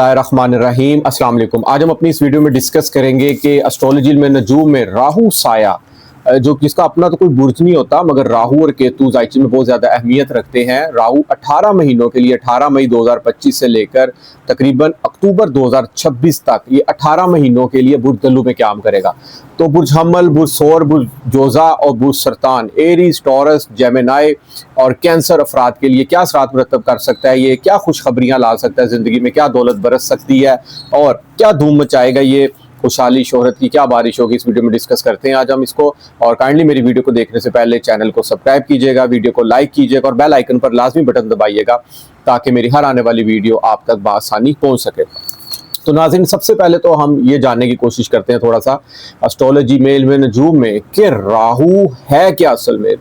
रहीम अस्सलाम वालेकुम। आज हम अपनी इस वीडियो में डिस्कस करेंगे कि एस्ट्रोलॉजी में नजूम में राहु साया जो जिसका अपना तो कोई बुर्ज नहीं होता, मगर राहु और केतु जायचे में बहुत ज़्यादा अहमियत रखते हैं। राहु 18 महीनों के लिए 18 मई 2025 से लेकर तकरीबन अक्टूबर 2026 तक ये 18 महीनों के लिए बुर्ज दल्लू में काम करेगा। तो बुर्ज हमल, बुर्ज सौर, बुर्ज जोजा और बुर्ज सरतान, एरीज, टॉरस, जेमिनाई और कैंसर अफराद के लिए क्या असरात मुरतब कर सकता है, ये क्या खुशखबरियाँ ला सकता है ज़िंदगी में, क्या दौलत बरस सकती है और क्या धूम मचाएगा, ये खुशहाली शोहरत की क्या बारिश होगी, इस वीडियो में डिस्कस करते हैं आज हम इसको। और काइंडली मेरी वीडियो को देखने से पहले चैनल को सब्सक्राइब कीजिएगा, वीडियो को लाइक कीजिएगा और बेल आइकन पर लाजमी बटन दबाइएगा ताकि मेरी हर आने वाली वीडियो आप तक बआसानी पहुंच सके। तो नाज़रीन, सबसे पहले तो हम ये जानने की कोशिश करते हैं थोड़ा सा एस्ट्रोलॉजी में नजूम में कि राहु है क्या असल में।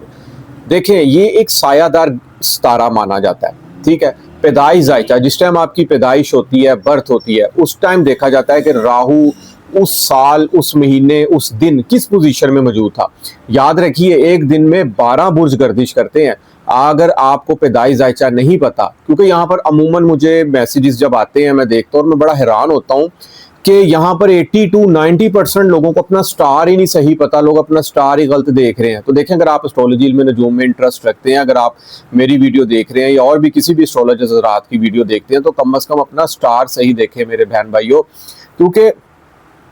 देखें, ये एक सायादार सितारा माना जाता है, ठीक है। पैदाइश जायचा, जिस टाइम आपकी पैदाइश होती है, बर्थ होती है, उस टाइम देखा जाता है कि राहु उस साल, उस महीने, उस दिन किस पोजीशन में मौजूद था। याद रखिए, एक दिन में 12 बुर्ज गर्दिश करते हैं। अगर आपको पैदाइश जायचा नहीं पता, क्योंकि यहाँ पर अमूमन मुझे मैसेजेस जब आते हैं मैं देखता हूँ और मैं बड़ा हैरान होता हूँ कि यहाँ पर 80 to 90% लोगों को अपना स्टार ही नहीं सही पता, लोग अपना स्टार ही गलत देख रहे हैं। तो देखें, अगर आप एस्ट्रोलॉजी में नजूम में इंटरेस्ट रखते हैं, अगर आप मेरी वीडियो देख रहे हैं या और भी किसी भी एस्ट्रोलॉजर हज़रात की वीडियो देखते हैं, तो कम अज़ कम अपना स्टार सही देखें मेरे बहन भाइयों। क्योंकि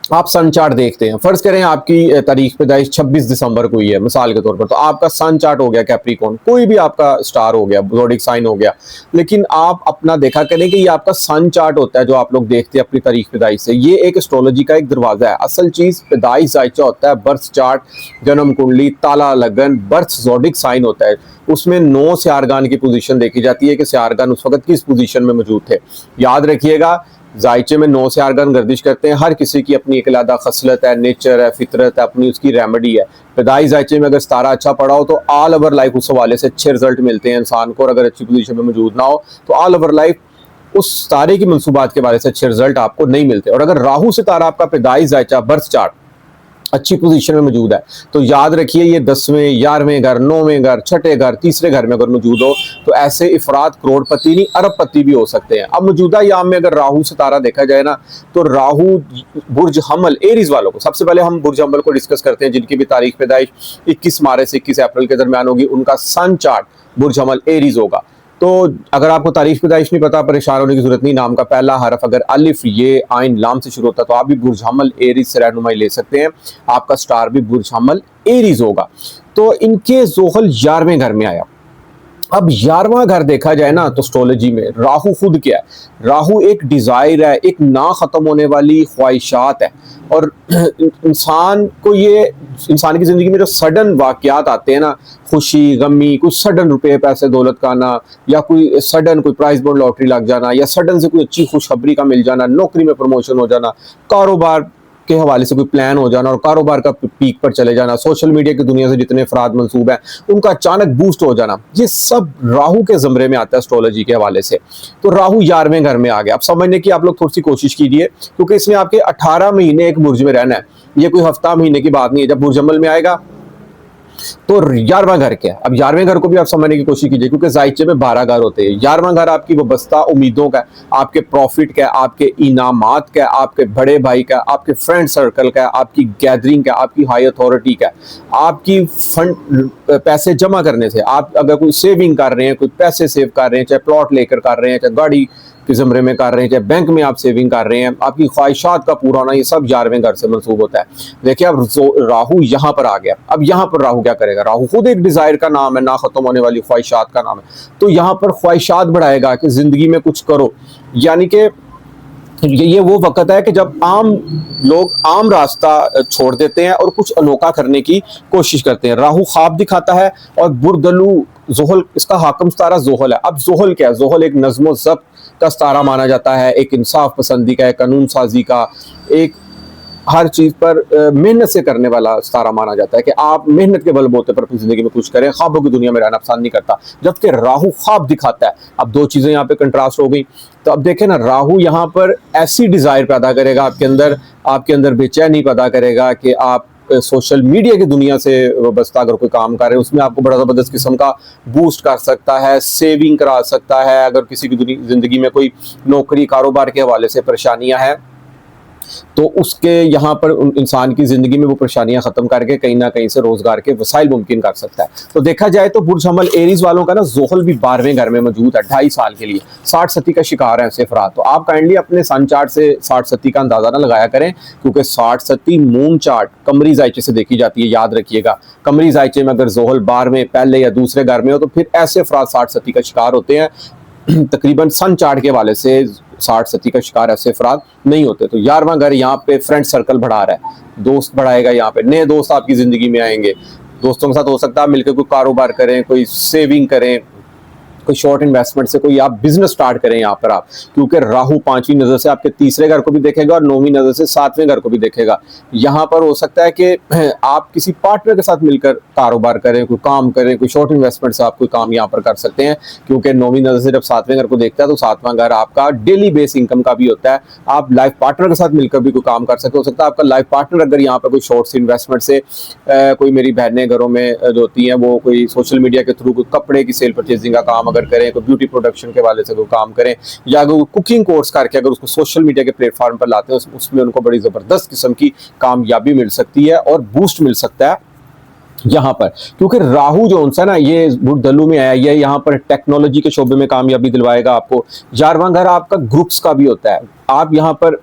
आप सन चार्ट देखते हैं, फर्ज करें आपकी तारीख पैदाइश 26 दिसंबर को ही है मिसाल के तौर पर, तो आपका सन चार्ट हो गया कैप्रिकॉर्न, कोई भी आपका स्टार हो गया, ज़ोडिक साइन हो गया। लेकिन आप अपना देखा करें कि ये आपका सन चार्ट होता है जो आप लोग देखते हैं अपनी तारीख पैदाइश से। ये एक एस्ट्रोलॉजी का एक दरवाज़ा है। असल चीज़ पैदाइश जायचा होता है, बर्थ चार्ट, जन्म कुंडली, ताला लगन, बर्थ ज़ोडिक साइन होता है। उसमें 9 सियारगान की पोजीशन देखी जाती है कि सियारगान उस वक्त किस पोजीशन में मौजूद थे। याद रखिएगा, जायचे में 9 सियारगान गर्दिश करते हैं। हर किसी की अपनी एक अलग खसलत है, नेचर है, फितरत है, अपनी उसकी रेमेडी है। पैदाइश जायचे में अगर सितारा अच्छा पड़ा हो तो ऑल ओवर लाइफ उस हवाले से अच्छे रिजल्ट मिलते हैं इंसान को, और अगर अच्छी पोजीशन में मौजूद ना हो तो ऑल ओवर लाइफ उस सितारे की मनसूबात के बारे से अच्छे रिजल्ट आपको नहीं मिलते। और अगर राहु सितारा आपका पैदाइश जायचा बर्थ चार्ट अच्छी पोजीशन में मौजूद है, तो याद रखिए ये 10वें, 11वें घर, 9वें घर, छठे घर, तीसरे घर में अगर मौजूद हो तो ऐसे इफराद करोड़पति नहीं अरबपति भी हो सकते हैं। अब मौजूदा याम में अगर राहु सितारा देखा जाए ना, तो राहु बुर्ज हमल एरीज वालों को, सबसे पहले हम बुर्ज हमल को डिस्कस करते हैं जिनकी भी तारीख पैदाइश 21 मार्च से 21 अप्रैल के दरमियान होगी, उनका सन चार्ट बुर्ज हमल एरीज होगा। तो अगर आपको तारीख पैदाइश नहीं पता, परेशान होने की जरूरत नहीं। नाम का पहला हरफ अगर अलिफ, ये, आइन, लाम से शुरू होता है तो आप भी बुर्ज हमल एरीज से रहनुमाई ले सकते हैं। आपका स्टार भी बुर्ज हमल एरीज होगा। तो इनके जोहल 11वें घर में आया। अब 11वां घर देखा जाए ना तो एस्ट्रोलॉजी में राहु खुद क्या है? राहु एक डिजायर है, एक ना खत्म होने वाली ख्वाहिशात है। और इंसान को ये इंसान की जिंदगी में जो सडन वाकयात आते हैं ना, खुशी गमी, कुछ सडन रुपए पैसे दौलत का आना, या कोई सडन कोई प्राइज बोर्ड लॉटरी लग जाना, या सडन से कोई अच्छी खुशखबरी का मिल जाना, नौकरी में प्रमोशन हो जाना, कारोबार के हवाले से कोई प्लान हो जाना और कारोबार का पीक पर चले जाना, सोशल मीडिया की दुनिया से जितने अफराद मंसूब हैं उनका अचानक बूस्ट हो जाना, ये सब राहु के ज़मरे में आता है एस्ट्रोलॉजी के हवाले से। तो राहु 11वें घर में आ गया। अब समझने की आप लोग थोड़ी सी कोशिश कीजिए, क्योंकि इसमें आपके 18 महीने एक बुर्ज में रहना है, ये कोई हफ्ता महीने की बात नहीं है। जब बुर्ज हमल में आएगा तो 11वां घर क्या है? अब 11वें घर को भी आप समझने की कोशिश कीजिए, क्योंकि जायचे में 12 घर होते हैं। 11वां घर आपकी वाबस्ता उम्मीदों का, आपके प्रॉफिट का, आपके इनामात का, आपके बड़े भाई का, आपके फ्रेंड सर्कल का, आपकी गैदरिंग का, आपकी हाई अथॉरिटी का, आपकी फंड पैसे जमा करने से, आप अगर कोई सेविंग कर रहे हैं, कोई पैसे सेव कर रहे हैं, चाहे प्लॉट लेकर कर रहे हैं, चाहे गाड़ी के ज़मरे में कर रहे हैं, चाहे बैंक में आप सेविंग कर रहे हैं, आपकी ख्वाहिशात का पूरा होना, ये सब 11वें घर से मंसूब होता है। देखिए, अब राहु यहाँ पर आ गया। अब यहाँ पर राहु क्या करेगा? राहु खुद एक डिज़ायर का नाम है, ना खत्म होने वाली ख्वाहिशात का नाम है। तो यहाँ पर ख्वाहिशात बढ़ाएगा कि ज़िंदगी में कुछ करो। यानी कि ये वो वक्त है कि जब आम लोग आम रास्ता छोड़ देते हैं और कुछ अनोखा करने की कोशिश करते हैं। राहु ख्वाब दिखाता है और बुर्दलू जोहल, इसका हाकम सितारा जोहल है। अब जोहल क्या है? जोहल एक नज़्म व ज़ब्त का सितारा माना जाता है, एक इंसाफ पसंदी का, एक कानून साजी का, एक हर चीज़ पर मेहनत से करने वाला सितारा माना जाता है कि आप मेहनत के बलबूते पर अपनी ज़िंदगी में कुछ करें, ख्वाबों की दुनिया में रहना पसंद नहीं करता। जबकि राहु ख्वाब दिखाता है। अब दो चीज़ें यहाँ पे कंट्रास्ट हो गई। तो अब देखें ना, राहु यहाँ पर ऐसी डिज़ायर पैदा करेगा आपके अंदर बेचैनी पैदा करेगा कि आप सोशल मीडिया की दुनिया से वाबस्ता अगर कोई काम कर रहे हैं उसमें आपको बड़ा ज़बरदस्त किस्म का बूस्ट कर सकता है, सेविंग करा सकता है। अगर किसी की ज़िंदगी में कोई नौकरी कारोबार के हवाले से परेशानियां हैं तो उसके यहाँ पर इंसान की ज़िंदगी में वो परेशानियां ख़त्म करके कहीं ना कहीं से रोज़गार के वसाइल मुमकिन कर सकता है। तो देखा जाए तो बुर्ज हमल एरीज वालों का ना ज़ोहल भी 12वें घर में मौजूद है 2.5 साल के लिए। 60 सती का शिकार है ऐसे अफराद। तो आप काइंडली अपने सन चार्ट से 60 सती का अंदाज़ा ना लगाया करें, क्योंकि 60 सती मून चार्ट कमरी जायचे से देखी जाती है, याद रखिएगा। कमरी जायचे में अगर ज़ोहल 12वें पहले या दूसरे घर में हो तो फिर ऐसे अफराद 60 सती का शिकार होते हैं। तकरीबन सन चार्ट के वाले से 60 सती का शिकार ऐसे अफराद नहीं होते। तो 11वां घर यहाँ पे फ्रेंड सर्कल बढ़ा रहा है, दोस्त बढ़ाएगा, यहाँ पे नए दोस्त आपकी जिंदगी में आएंगे। दोस्तों के साथ हो सकता है मिलकर कोई कारोबार करें, कोई सेविंग करें, कोई शॉर्ट इन्वेस्टमेंट से कोई आप बिजनेस स्टार्ट करें यहाँ पर आप, क्योंकि राहु 5वीं नजर से आपके तीसरे घर को भी देखेगा और 9वीं नजर से 7वें घर को भी देखेगा। यहाँ पर हो सकता है कि आप किसी पार्टनर के साथ मिलकर कारोबार करें, कोई काम करें, कोई शॉर्ट इन्वेस्टमेंट से आप कोई काम यहाँ पर कर सकते हैं, क्योंकि 9वीं नजर से जब 7वें घर को देखता है तो 7वां घर आपका डेली बेस इनकम का भी होता है। आप लाइफ पार्टनर के साथ मिलकर भी कोई काम कर सकते हो सकता है आपका लाइफ पार्टनर अगर यहाँ पर कोई शॉर्ट इन्वेस्टमेंट से कोई मेरी बहनें घरों में जो होती हैं वो कोई सोशल मीडिया के थ्रू कोई कपड़े की सेल परचेजिंग का काम अगर करें, कोई ब्यूटी प्रोडक्शन के वाले से कोई काम करें, या अगर कुकिंग कोर्स करके अगर उसको सोशल मीडिया के प्लेटफॉर्म पर लाते हैं उसमें उनको बड़ी ज़बरदस्त किस्म की कामयाबी मिल सकती है और बूस्ट मिल सकता है यहाँ पर। क्योंकि राहु जो है ना ये दल्लू में आया, ये यहाँ पर टेक्नोलॉजी के शोबे में कामयाबी दिलवाएगा आपको। 11वां घर आपका ग्रुप्स का भी होता है। आप यहाँ पर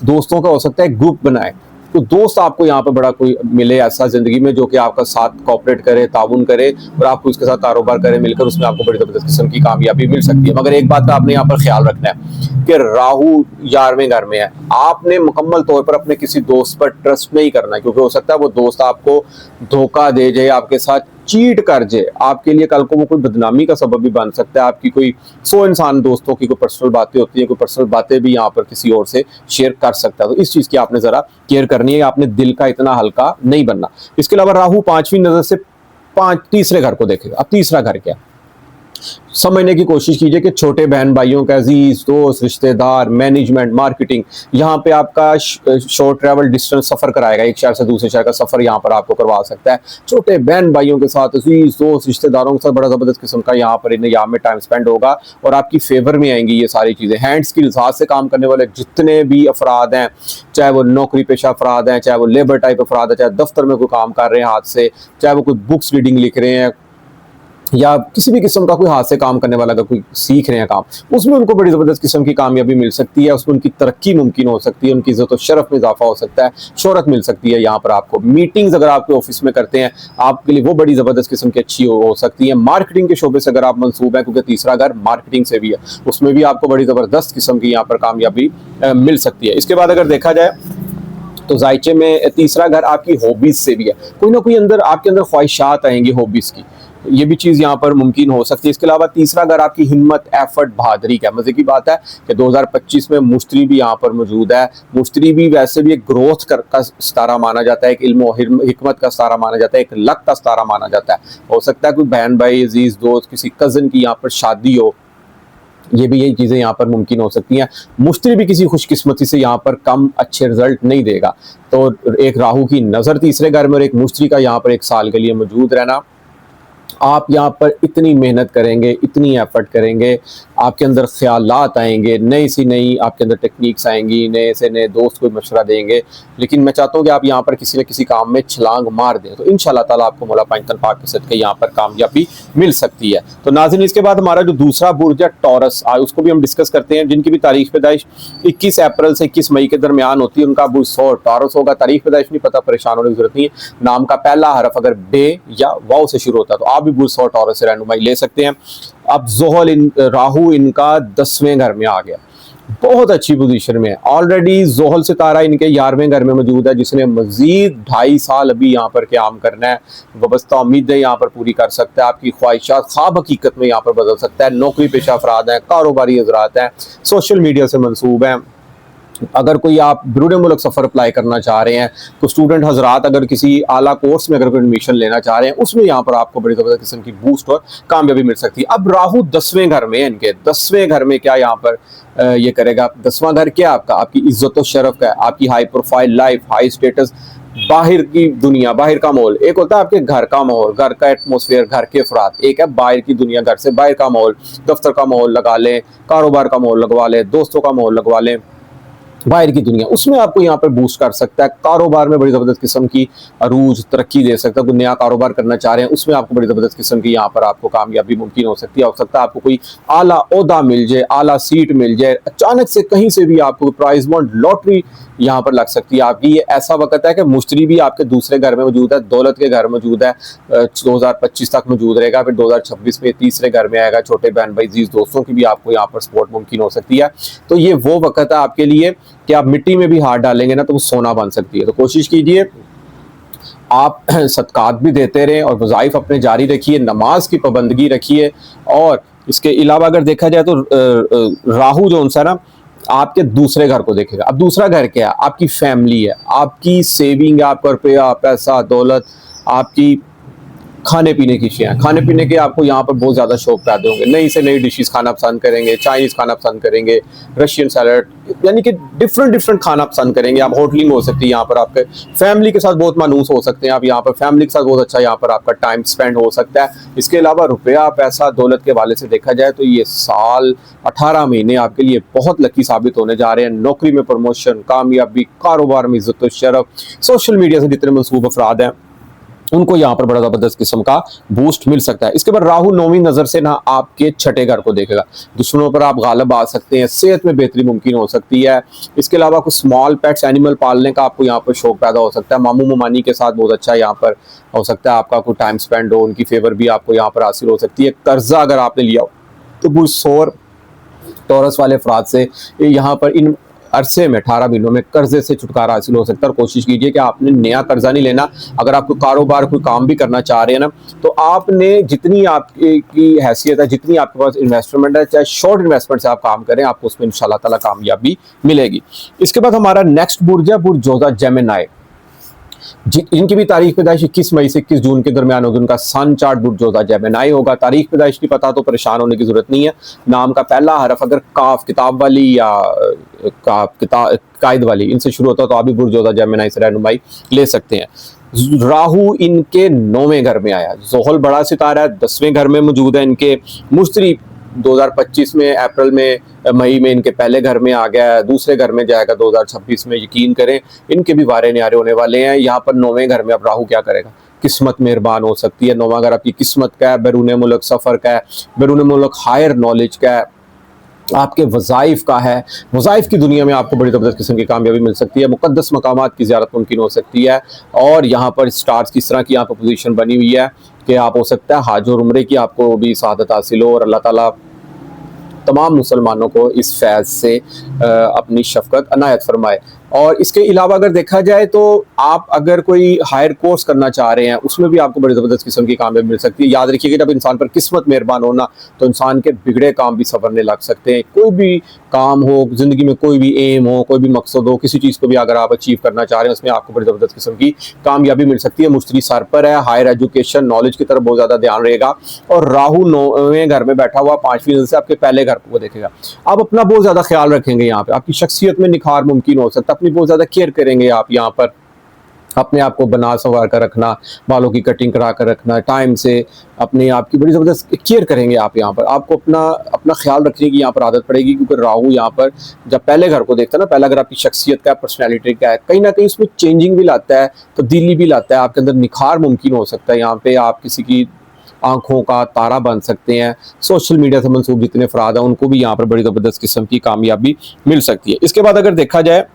दोस्तों का हो सकता है ग्रुप बनाए, तो दोस्त आपको यहाँ पर बड़ा कोई मिले ऐसा जिंदगी में जो कि आपका साथ कॉपरेट करे, ताउन करे और आपको इसके साथ कारोबार करे मिलकर, उसमें आपको बड़ी जबरदस्त किस्म की कामयाबी मिल सकती है। मगर एक बात का आपने यहाँ पर ख्याल रखना है कि राहु 11वें घर में है। आपने मुकम्मल तौर पर अपने किसी दोस्त पर ट्रस्ट नहीं करना, क्योंकि हो सकता है वो दोस्त आपको धोखा दे जाए, आपके साथ चीट कर जाए, आपके लिए कल को वो कोई बदनामी का सबब भी बन सकता है। आपकी कोई 100 इंसान दोस्तों की कोई पर्सनल बातें होती हैं, कोई पर्सनल बातें भी यहाँ पर किसी और से शेयर कर सकता है। तो इस चीज़ की आपने ज़रा केयर करनी है, आपने दिल का इतना हल्का नहीं बनना। इसके अलावा राहु 5वीं नज़र से तीसरे घर को देखेगा। अब तीसरा घर क्या, समझने की कोशिश कीजिए कि छोटे बहन भाइयों का अजीज दोस्त, रिश्तेदार, मैनेजमेंट, मार्केटिंग, यहाँ पे आपका शॉर्ट ट्रैवल डिस्टेंस सफर कराएगा, एक शहर से दूसरे शहर का सफर यहाँ पर आपको करवा सकता है। छोटे बहन भाइयों के साथ, अजीज दोस्त, रिश्तेदारों के साथ बड़ा जबरदस्त किस्म का यहाँ पर इन में टाइम स्पेंड होगा और आपकी फेवर में आएंगी ये सारी चीजें। हैंड्स की लिहाज से काम करने वाले जितने भी अफराद हैं, चाहे वो नौकरी पेशा अफराद हैं, चाहे वो लेबर टाइप अफराद है, चाहे दफ्तर में कोई काम कर रहे हैं हाथ से, चाहे वो कोई बुक्स रीडिंग लिख रहे हैं या किसी भी किस्म का कोई हाथ से काम करने वाला अगर कोई सीख रहे हैं काम, उसमें उनको बड़ी ज़बरदस्त किस्म की कामयाबी मिल सकती है, उसमें उनकी तरक्की मुमकिन हो सकती है, उनकी इज़्ज़त और शरफ में इजाफा हो सकता है, शोहरत मिल सकती है। यहाँ पर आपको मीटिंग्स अगर आपके ऑफिस में करते हैं आपके लिए वो बड़ी ज़बरदस्त किस्म की अच्छी हो सकती है। मार्केटिंग के शोबे से अगर आप मंसूब हैं, क्योंकि तीसरा घर मार्केटिंग से भी है, उसमें भी आपको बड़ी ज़बरदस्त किस्म की यहाँ पर कामयाबी मिल सकती है। इसके बाद अगर देखा जाए तो जायचे में तीसरा घर आपकी हॉबीज से भी है, कोई ना कोई अंदर आपके अंदर ख्वाहिशात आएंगी हॉबीज की, ये भी चीज़ यहाँ पर मुमकिन हो सकती है। इसके अलावा तीसरा घर आपकी हिम्मत, एफर्ट, बहादुरी का। मजे की बात है कि 2025 में मुश्तरी भी यहाँ पर मौजूद है। मुश्तरी भी वैसे भी एक ग्रोथ का सितारा माना जाता है, एक इल्म और हिकमत का सितारा माना जाता है, एक लक का सितारा माना जाता है। हो सकता है कोई बहन भाई, अजीज दोस्त, किसी कज़न की यहाँ पर शादी हो, ये भी यही चीज़ें यहाँ पर मुमकिन हो सकती हैं। मुश्तरी भी किसी खुशकिस्मती से यहाँ पर कम अच्छे रिजल्ट नहीं देगा। तो एक राहु की नज़र तीसरे घर में और एक मुश्तरी का यहाँ पर 1 साल के लिए मौजूद रहना, आप यहाँ पर इतनी मेहनत करेंगे, इतनी एफर्ट करेंगे, आपके अंदर ख्यालात आएंगे, नई सी नई आपके अंदर टेक्निक्स आएंगी, नए से नए दोस्त को मशवरा देंगे। लेकिन मैं चाहता हूँ कि आप यहाँ पर किसी न किसी काम में छलांग मार दें, तो इंशाल्लाह ताला आपको मौला पंचतन पाक के सदके यहाँ पर कामयाबी मिल सकती है। तो नाज़रीन, इसके बाद हमारा जो दूसरा बुर्ज है टॉरस, उसको भी हम डिस्कस करते हैं, जिनकी भी तारीख पैदाइश 21 अप्रैल से 21 मई के दरमियान होती है, उनका बुर्ज टॉरस होगा। तारीख पैदाइश नहीं पता, परेशान होने की जरूरत नहीं है। नाम का पहला हरफ अगर बे या वाव से शुरू होता है तो आप भी बुर्ज टॉरस से रहनुमाई ले सकते हैं। अब ज़ोहल राहु इनका 10वें घर में आ गया, बहुत अच्छी पोजीशन में है। ऑलरेडी ज़ोहल सितारा इनके 11वें घर में मौजूद है, जिसने मजीद 2.5 साल अभी यहाँ पर क़याम करना है। वाबस्ता उम्मीदें यहाँ पर पूरी कर सकता है, आपकी ख्वाहिशात ख्वाब हकीकत में यहाँ पर बदल सकता है। नौकरी पेशा अफराद हैं, कारोबारी हजरात हैं, सोशल मीडिया से मंसूब हैं, अगर कोई आप बिरूने मुल्क सफ़र अप्लाई करना चाह रहे हैं, तो स्टूडेंट हजरात अगर किसी आला कोर्स में अगर कोई एडमिशन लेना चाह रहे हैं, उसमें यहाँ पर आपको बड़ी ज़बरदस्त किस्म की बूस्ट और कामयाबी मिल सकती है। अब राहु 10वें घर में है, इनके 10वें घर में क्या यहाँ पर ये करेगा। 10वां घर क्या आपका, आपकी इज्जत और शरफ का है, आपकी high profile life, high status बाहर की दुनिया, बाहर का माहौल, एक होता है आपके घर का माहौल, घर का एटमोसफेयर, घर के अफराद, एक है बाहर की दुनिया, घर से बाहर का माहौल, दफ्तर का माहौल लगा लें, कारोबार का माहौल लगवा लें, दोस्तों का माहौल लगवा लें, बाहर की दुनिया, उसमें आपको यहाँ पर बूस्ट कर सकता है। कारोबार में बड़ी ज़बरदस्त किस्म की अरूज तरक्की दे सकता है। कोई नया कारोबार करना चाह रहे हैं, उसमें आपको बड़ी ज़बरदस्त किस्म की यहाँ पर आपको कामयाबी मुमकिन हो सकता है आपको कोई आला ओहदा मिल जाए, आला सीट मिल जाए, अचानक से कहीं से भी आपको प्राइज बॉन्ड लॉटरी यहाँ पर लग सकती है आपकी। ये ऐसा वक्त है कि मुश्तरी भी आपके दूसरे घर में मौजूद है, दौलत के घर मौजूद है, 2025 तक मौजूद रहेगा, फिर 2026 में तीसरे घर में आएगा, छोटे बहन भाई जीज दोस्तों की भी आपको यहाँ पर सपोर्ट मुमकिन हो सकती है। तो ये वो वक्त है आपके लिए कि आप मिट्टी में भी हाथ डालेंगे ना तो वो सोना बन सकती है। तो कोशिश कीजिए आप सदकात भी देते रहें और वज़ाइफ अपने जारी रखिए, नमाज की पाबंदगी रखिए। और इसके अलावा अगर देखा जाए तो राहु जो उनसा ना आपके दूसरे घर को देखेगा। अब दूसरा घर क्या है? आपकी फैमिली है, आपकी सेविंग है, आपका रुपया पैसा दौलत, आपकी खाने पीने की चीज़ें, खाने पीने के आपको यहाँ पर बहुत ज़्यादा शौक पैदा होंगे, नई से नई डिशेस खाना पसंद करेंगे, चाइनीज़ खाना पसंद करेंगे, रशियन सैलड, यानी कि डिफरेंट डिफरेंट खाना पसंद करेंगे आप। होटलिंग हो सकती है यहाँ पर, आपके फैमिली के साथ बहुत मानूस हो सकते हैं आप यहाँ पर, फैमिली के साथ बहुत अच्छा यहाँ पर आपका टाइम स्पेंड हो सकता है। इसके अलावा रुपया पैसा दौलत के वाले से देखा जाए तो ये साल 18 महीने आपके लिए बहुत लकी साबित होने जा रहे हैं। नौकरी में प्रमोशन, कामयाबी, कारोबार में इज्जत शरफ, सोशल मीडिया से जितने मनसूब अफराद हैं उनको यहाँ पर बड़ा जबरदस्त किस्म का बूस्ट मिल सकता है। इसके बाद राहु 9वीं नजर से ना आपके छठे घर को देखेगा, दुश्मनों पर आप गालिब आ सकते हैं, सेहत में बेहतरी मुमकिन हो सकती है। इसके अलावा कुछ स्मॉल पेट्स एनिमल पालने का आपको यहाँ पर शौक पैदा हो सकता है, मामू ममानी के साथ बहुत अच्छा यहाँ पर हो सकता है आपका कोई टाइम स्पेंड हो, उनकी फेवर भी आपको यहाँ पर हासिल हो सकती है। कर्जा अगर आपने लिया हो तो पुरसौर टॉरस वाले अफराद से यहाँ पर इन अरसे में 18 महीनों में कर्जे से छुटकारा हासिल हो सकता है। और कोशिश कीजिए कि आपने नया कर्जा नहीं लेना। अगर आप कोई कारोबार कोई काम भी करना चाह रहे हैं ना तो आपने जितनी आपकी हैसियत है, जितनी आपके पास इन्वेस्टमेंट है, चाहे शॉर्ट इन्वेस्टमेंट से आप काम करें, आपको उसमें इंशाल्लाह ताला कामयाबी मिलेगी। इसके बाद हमारा नेक्स्ट बुर्ज है बुर्ज जोधा जेमिनी। इनकी भी तारीख पैदाइश 21 मई से 21 जून के दरमियान होगी। उनका सन चार्ट बुर्ज जोधा जेमिनी होगा। तारीख पैदाइश की पता तो परेशान होने की जरूरत नहीं है। नाम का पहला हरफ अगर काफ किताब वाली या कायद वाली इनसे शुरू होता है तो आप भी बुर्ज जोधा जेमिनी से रहनुमाई ले सकते हैं। राहु इनके 9वें घर में आया। जोहल बड़ा सितारा है, 10वें घर में मौजूद है इनके। मुश्तरी 2025 में अप्रैल में मई में इनके पहले घर में आ गया है, दूसरे घर में जाएगा 2026 में। यकीन करें इनके भी वारे न्यारे होने वाले हैं। यहाँ पर 9वें घर में अब राहु क्या करेगा? किस्मत मेहरबान हो सकती है। 9वां घर आपकी किस्मत का है, बैरून मुल्क सफ़र का है, बैरून मुल्क हायर नॉलेज का है, आपके वज़ाइफ का है। वज़ाइफ की दुनिया में आपको बड़ी ज़बरदस्त किस्म की कामयाबी मिल सकती है। मुक़द्दस मकामात की ज़ियारत मुमकिन हो सकती है। और यहाँ पर स्टार्स किस तरह की यहाँ पर पोजीशन बनी हुई है कि आप हो सकता है हज और उम्रे की आपको भी सआदत हासिल हो और अल्लाह ताला तमाम मुसलमानों को इस फैज़ से अपनी शफ़क़त अनायत फरमाए। और इसके अलावा अगर देखा जाए तो आप अगर कोई हायर कोर्स करना चाह रहे हैं उसमें भी आपको बड़ी ज़बरदस्त किस्म की कामयाबी मिल सकती है। याद रखिए कि जब इंसान पर किस्मत मेहरबान होना तो इंसान के बिगड़े काम भी संवरने लग सकते हैं। कोई भी काम हो ज़िंदगी में, कोई भी एम हो, कोई भी मकसद हो, किसी चीज़ को भी अगर आप अचीव करना चाह रहे हैं उसमें आपको बड़ी ज़बरदस्त किस्म की कामयाबी मिल सकती है। मुश्तरी सर पर है, हायर एजुकेशन नॉलेज की तरफ बहुत ज़्यादा ध्यान रहेगा। और राहु 9वें घर में बैठा हुआ 5वीं नज़र से आपके पहले घर को देखेगा। आप अपना बहुत ज़्यादा ख्याल रखेंगे, यहाँ पे आपकी शख्सियत में निखार मुमकिन हो सकता है, अपनी बहुत ज़्यादा केयर करेंगे आप यहाँ पर, अपने आप को बना संवार कर रखना, बालों की कटिंग करा कर रखना, टाइम से अपने आप की बड़ी ज़बरदस्त केयर करेंगे आप यहाँ पर। आपको अपना ख्याल रखने की यहाँ पर आदत पड़ेगी क्योंकि राहु यहाँ पर जब पहले घर को देखता है ना, पहला घर आपकी शख्सियत का है, पर्सनैलिटी का है, कहीं ना कहीं उसमें चेंजिंग भी लाता है, तब्दीली भी लाता है, आपके अंदर निखार मुमकिन हो सकता है। यहाँ पे आप किसी की आंखों का तारा बन सकते हैं। सोशल मीडिया से मंसूब जितने अफराद हैं उनको भी यहाँ पर बड़ी ज़बरदस्त किस्म की कामयाबी मिल सकती है। इसके बाद अगर देखा जाए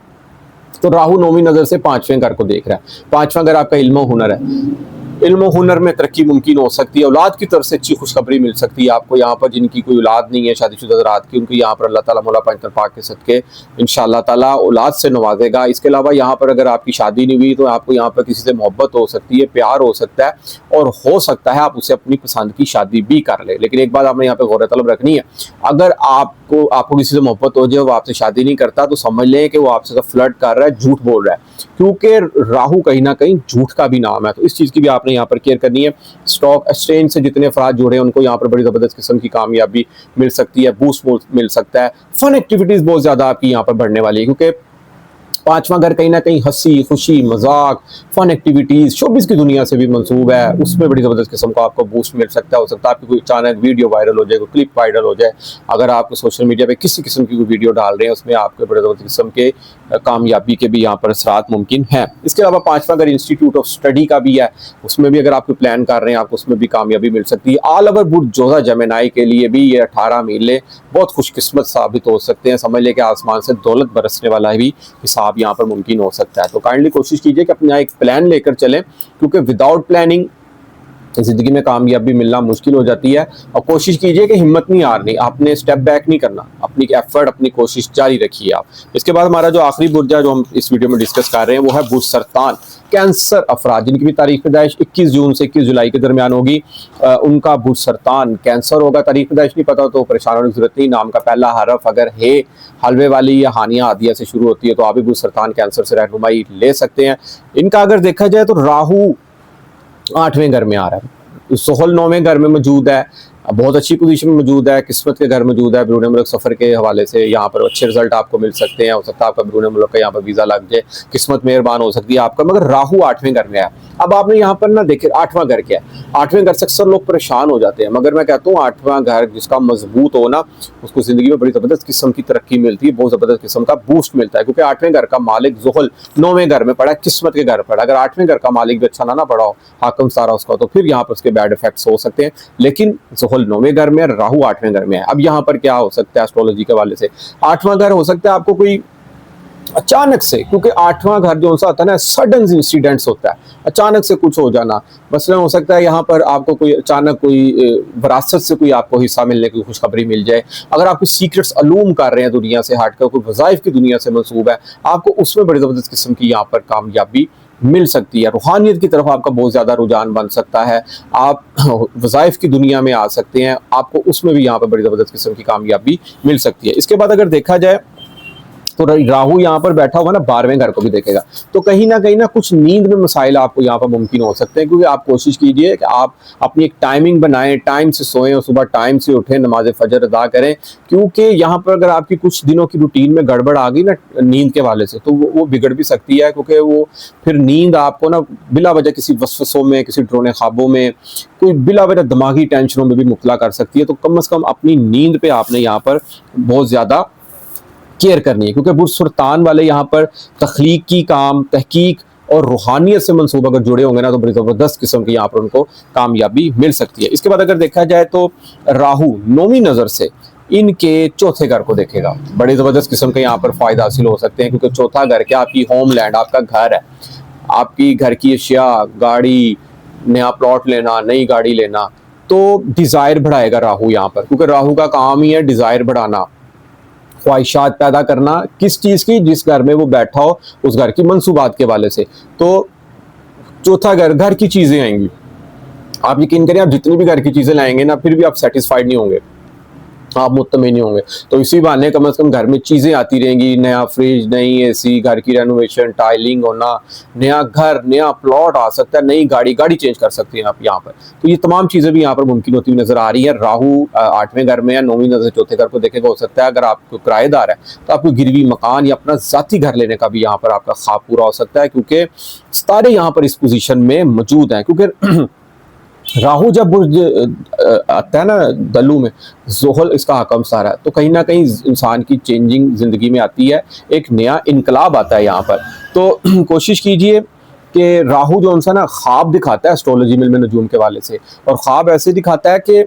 तो राहु 9वीं नज़र से 5वें घर को देख रहा है। 5वां घर आपका इल्म हुनर है। इल्म हुनर में तरक्की मुमकिन हो सकती है। औलाद की तरफ से अच्छी खुशखबरी मिल सकती है आपको। यहाँ पर जिनकी कोई औलाद नहीं है, शादीशुदा हज़रात की, उनको यहाँ पर अल्लाह ताला मौला पंजतन पाक के सदके इंशाअल्लाह ताला औलाद से नवाजेगा। इसके अलावा यहाँ पर अगर आपकी शादी नहीं हुई तो आपको यहाँ पर किसी से मोहब्बत हो सकती है, प्यार हो सकता है और हो सकता है आप उसे अपनी पसंद की शादी भी कर ले। लेकिन एक बात आपने यहाँ पर गौर तलब रखनी है, अगर आपको किसी से मोहब्बत हो जाए, वो आपसे शादी नहीं करता तो समझ लें कि वो आपसे फ्लर्ट कर रहा है, झूठ बोल रहा है, क्योंकि राहु कहीं ना कहीं झूठ का भी नाम है। तो इस चीज़ की भी आपने यहाँ पर केयर करनी है। स्टॉक एक्सचेंज से जितने अफराद जुड़े हैं उनको यहाँ पर बड़ी ज़बरदस्त किस्म की कामयाबी मिल सकती है, बूस्ट मिल सकता है। फन एक्टिविटीज़ बहुत ज़्यादा आपकी यहाँ पर बढ़ने वाली है क्योंकि पांचवा घर कहीं ना कहीं हंसी खुशी मजाक फन एक्टिविटीज शोबिस की दुनिया से भी मंसूब है, उसमें बड़ी जबरदस्त किस्म का आपको बूस्ट मिल सकता है। हो सकता है आपकी कोई अचानक वीडियो वायरल हो जाए, कोई क्लिप वायरल हो जाए, अगर आप सोशल मीडिया पे किसी किस्म की कोई वीडियो डाल रहे हैं उसमें आपके बड़े जबरदस्त किस्म के कामयाबी के भी यहाँ पर असरात मुमकिन है। इसके अलावा पांचवा घर इंस्टीट्यूट ऑफ स्टडी का भी है, उसमें भी अगर आप कोई प्लान कर रहे हैं आपको उसमें भी कामयाबी मिल सकती है। ऑल ओवर बुर्ज जोधा जेमिनी के लिए भी ये 18 महीने बहुत खुशकिस्मत साबित हो सकते हैं। समझ लें कि आसमान से दौलत बरसने वाला भी हिसाब यहाँ पर मुमकिन हो सकता है। तो काइंडली कोशिश कीजिए कि अपना एक प्लान लेकर चलें, क्योंकि विदाउट प्लानिंग जिंदगी में कामयाबी मिलना मुश्किल हो जाती है। और कोशिश कीजिए कि हिम्मत नहीं हारनी, आपने स्टेप बैक नहीं करना, अपनी एफर्ट अपनी कोशिश जारी रखिए आप। इसके बाद हमारा जो आखिरी बुर्ज है जो हम इस वीडियो में डिस्कस कर रहे हैं वो है बुर्ज सरतान। कैंसर अफराद जिनकी भी तारीख पैदाइश 21 जून से 21 जुलाई के दरमियान होगी, उनका बुर्ज सरतान कैंसर होगा। तारीख पैदाइश नहीं पता तो परेशान होने की जरूरत नहीं। नाम का पहला हरफ अगर है हलवे वाली या हानिया आदिया से शुरू होती है तो आप भी बुर्ज सरतान कैंसर से रहनुमाई ले सकते हैं। इनका अगर देखा जाए तो राहु 8वें घर में आ रहा है, सोहल 9वें घर में मौजूद है, बहुत अच्छी पोजीशन में मौजूद है, किस्मत के घर मौजूद है। बैरून मुल्क सफ़र के हवाले से यहाँ पर अच्छे रिजल्ट आपको मिल सकते हैं। हो सकता है आपका बैरून मुल्क का यहाँ पर वीज़ा लग जाए, किस्मत मेहरबान हो सकती है आपका। मगर राहु 8वें घर में है। अब आपने यहाँ पर ना देखे 8वां घर क्या है, 8वें घर से अक्सर लोग परेशान हो जाते हैं, मगर मैं कहता हूँ 8वां घर जिसका मजबूत हो ना उसको ज़िंदगी में बड़ी ज़बरदस्त किस्म की तरक्की मिलती है, बहुत ज़बरदस्त किस्म का बूस्ट मिलता है। क्योंकि 8वें घर का मालिक ज़ुहल 9वें घर में पड़ा है, किस्मत के घर पड़ा। अगर 8वें घर का मालिक भी अच्छा ना पड़ा हो हाकम सारा उसका, तो फिर यहाँ पर उसके बैड इफेक्ट्स हो सकते हैं। लेकिन ज़ुहल 9वें घर में, राहु 8वें घर में है। अब यहाँ पर क्या हो सकता है एस्ट्रोलॉजी के हवाले से, 8वां घर हो सकता है आपको कोई अचानक से, क्योंकि 8वां घर जो सा होता है ना सडन इंसिडेंट्स होता है, अचानक से कुछ हो जाना। मसलन हो सकता है यहाँ पर आपको कोई अचानक कोई विरासत से कोई आपको हिस्सा मिलने की खुशखबरी मिल जाए। अगर आप कोई सीक्रेट्स अलूम कर रहे हैं दुनिया से हटकर, कोई वज़ाइफ की दुनिया से मंसूब है, आपको उसमें बड़ी ज़बरदस्त किस्म की यहाँ पर कामयाबी मिल सकती है। रूहानियत की तरफ आपका बहुत ज़्यादा रुझान बन सकता है, आप वज़ाइफ की दुनिया में आ सकते हैं, आपको उसमें भी यहाँ पर बड़ी ज़बरदस्त किस्म की कामयाबी मिल सकती है। इसके बाद अगर देखा जाए तो राहु यहाँ पर बैठा हुआ ना 12वें घर को भी देखेगा, तो कहीं ना कुछ नींद में मसाइल आपको यहाँ पर मुमकिन हो सकते हैं। क्योंकि आप कोशिश कीजिए कि आप अपनी एक टाइमिंग बनाएं, टाइम से सोएं और सुबह टाइम से उठें, नमाज फजर अदा करें। क्योंकि यहाँ पर अगर आपकी कुछ दिनों की रूटीन में गड़बड़ आ गई ना नींद के वाले से, तो वो बिगड़ भी सकती है। क्योंकि वो फिर नींद आपको ना बिला वजह किसी वसवसों में, किसी ड्रोने ख्वाबों में, कोई बिला वजह दिमागी टेंशनों में भी मुब्तला कर सकती है। तो कम से कम अपनी नींद पे आपने यहाँ पर बहुत ज़्यादा केयर करनी है। क्योंकि बुर्ज सुल्तान वाले यहाँ पर तख्लीकी काम, तहकीक और रूहानियत से मंसूब अगर जुड़े होंगे ना तो बड़ी ज़बरदस्त किस्म की यहाँ पर उनको कामयाबी मिल सकती है। इसके बाद अगर देखा जाए तो राहु 9वीं नज़र से इनके चौथे घर को देखेगा, बड़ी ज़बरदस्त किस्म के यहाँ पर फ़ायदा हासिल हो सकते हैं। क्योंकि चौथा घर क्या, आपकी होम लैंड, आपका घर है, आपकी घर की अशिया, गाड़ी, नया प्लॉट लेना, नई गाड़ी लेना, तो डिज़ायर बढ़ाएगा राहु यहाँ पर। क्योंकि राहु का काम ही है डिज़ायर बढ़ाना, ख्वाहिशात पैदा करना, किस चीज़ की, जिस घर में वो बैठा हो उस घर की मंसूबात के वाले से। तो चौथा घर, घर की चीज़ें आएंगी। आप यकीन करें, आप जितनी भी घर की चीज़ें लाएंगे ना फिर भी आप सेटिस्फाइड नहीं होंगे, आप मुत्तमिन नहीं होंगे। तो इसी बहाने कम से कम घर में चीज़ें आती रहेंगी, नया फ्रिज, नई एसी, घर की रेनोवेशन, टाइलिंग होना, नया घर, नया प्लॉट आ सकता है, नई गाड़ी, गाड़ी चेंज कर सकते हैं आप यहाँ पर। तो ये तमाम चीज़ें भी यहाँ पर मुमकिन होती हुई नजर आ रही है। राहु 8वें घर में है, 9वीं नजर चौथे घर को देखेगा। हो सकता है अगर आपको किराएदार है तो आपको गिरवी मकान या अपना ज़ाती घर लेने का भी यहाँ पर आपका ख्वाब पूरा हो सकता है। क्योंकि सितारे यहाँ पर इस पोजीशन में मौजूद हैं। क्योंकि राहु जब बुर्ज आता है ना दलू में, ज़ोहल इसका हकम सारा है, तो कहीं ना कहीं इंसान की चेंजिंग ज़िंदगी में आती है, एक नया इनकलाब आता है यहाँ पर। तो कोशिश कीजिए कि राहु जो उनसा ना ख्वाब दिखाता है एस्ट्रोलॉजी में नजूम के वाले से, और ख्वाब ऐसे दिखाता है कि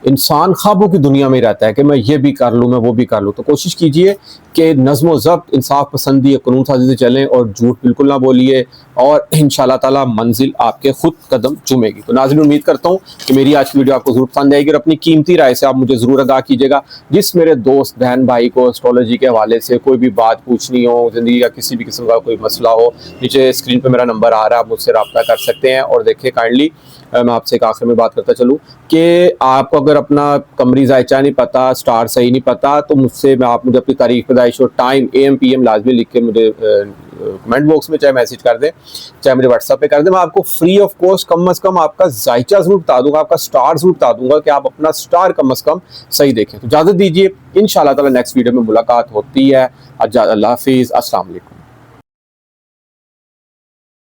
इंसान ख्वाबों की दुनिया में रहता है कि मैं ये भी कर लूँ, मैं वो भी कर लूँ। तो कोशिश कीजिए कि नज़्म ज़ब्त, इंसाफ पसंदी, कानून साजी से चलें और झूठ बिल्कुल ना बोलिए, और इंशाल्लाह ताला मंजिल आपके खुद कदम चूमेगी। तो नाज़रीन, उम्मीद करता हूँ कि मेरी आज की वीडियो आपको जरूर पसंद आएगी और अपनी कीमती राय से आप मुझे ज़रूर आगाह कीजिएगा। जिस मेरे दोस्त बहन भाई को एस्ट्रोलॉजी के हवाले से कोई भी बात पूछनी हो, ज़िंदगी का किसी भी किस्म का कोई मसला हो, नीचे स्क्रीन पर मेरा नंबर आ रहा है, आप मुझसे रब्ता कर सकते हैं। और देखिए काइंडली मैं आपसे एक आखिर में बात करता चलूँ कि आपको अगर अपना कमरी जायचा नहीं पता, स्टार सही नहीं पता, तो मुझसे आप मुझे अपनी तारीख पैदाइश और टाइम AM PM लाजमी लिख के मुझे कमेंट बॉक्स में चाहे मैसेज कर दें, चाहे मुझे व्हाट्सएप पे कर दें। मैं आपको फ्री ऑफ कॉस्ट कम से कम आपका जायचा जरूर बता दूंगा, आपका स्टार जरूर बता दूंगा कि आप अपना स्टार कम से कम सही देखें। तो इजाजत दीजिए, इंशाल्लाह ताला नेक्स्ट वीडियो में मुलाकात होती है। अल्लाह हाफिज़, अस्सलाम वालेकुम।